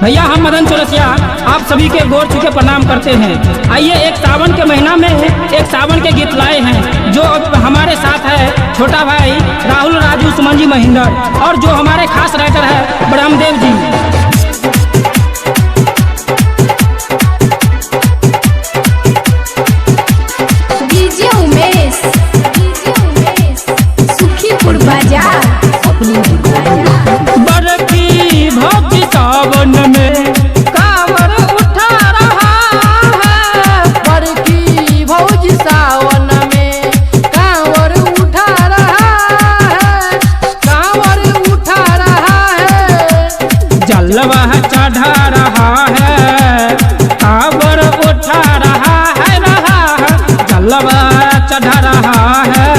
भैया हम मदन चौरसिया आप सभी के गोर छू के प्रणाम करते हैं। आइए एक सावन के महीना में एक सावन के गीत लाए हैं जो हमारे साथ है छोटा भाई राहुल राजू सुमन जी महिंदर और जो हमारे खास राइटर है ब्रह्मदेव जी। बड़की भौजी सावन में कांवर उठा रहा है, बड़की भौजी सावन में कांवर उठा रहा है, कांवर उठा रहा है, जलवा चढ़ा रहा है, कांवर उठा रहा है, जलवा चढ़ा रहा है।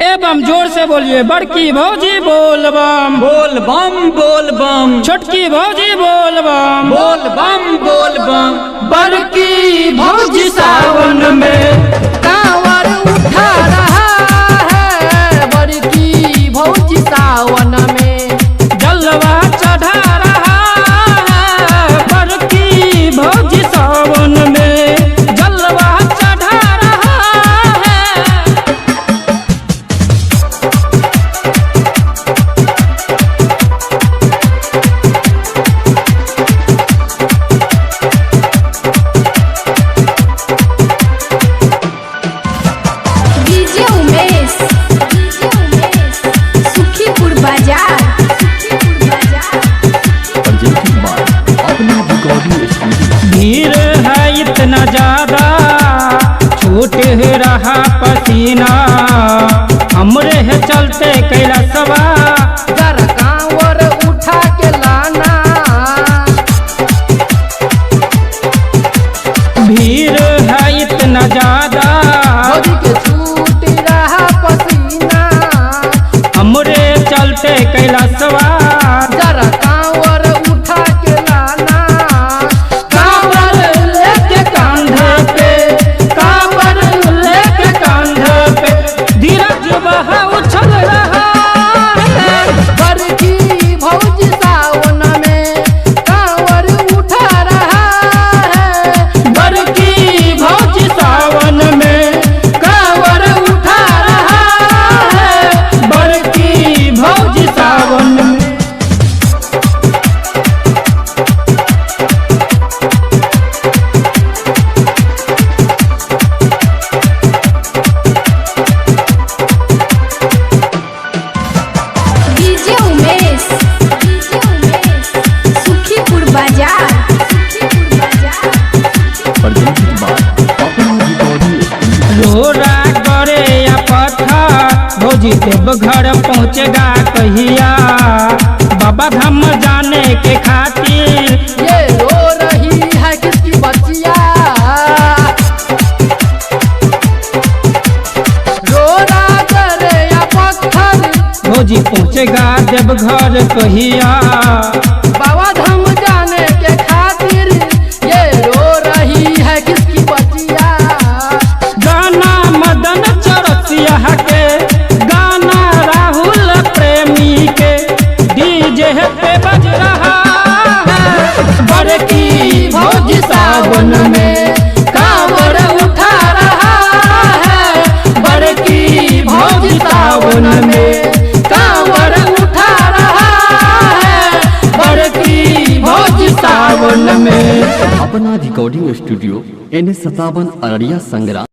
एवं जोर से बोलिए बड़की भौजी बोल बम बोल बम बोल बम, छोटकी भौजी बोल बम बोल बम बोल बम। बड़की भौजी सावन में कांवर उठा रहा है, बड़की भौजी सावन में जलवा चढ़ा रहा है, बड़की भौजी सावन में जलवा चढ़ा रहा है। भीड़ है इतना ज्यादा छूट रहा पसीना, हमरे है चलते कैलाशवा जरा कांवर उठा के लाना। भीड़ है इतना ज्यादा भौजी के छूट रहा पसीना, हमरे चलते कैलाशवा जरा कांवर उठा के लाना। कांवर लेके कांधे पे, कांवर लेके कांधे पे धीरज बहा उछल रहा है। बड़की भौजी सावन में कांवर उठा रहा है, बड़की भौजी सावन में कांवर उठा रहा है, बड़की भौजी सावन में। रोरा करे या पत्थर भौजी देव घर पहुँचेगा कहिया, बाबा धाम जाने के खातिर ये रो रही है किसकी बच्चिया। रोरा करे या पत्थर भौजी पहुँचेगा देव घर कहिया, बाबा धाम जाने के खातिर ये रो रही है किसकी बच्चिया। गाना मदन चौरसिया के, गाना राहुल प्रेमी के डीजे पे बज रहा है। बड़की भौजी सावन में कांवर उठा रहा है, बड़की भौजी सावन में कांवर उठा रहा है, बड़की भौजी सावन में। अपना रिकॉर्डिंग स्टूडियो NS57 अररिया संग्राम।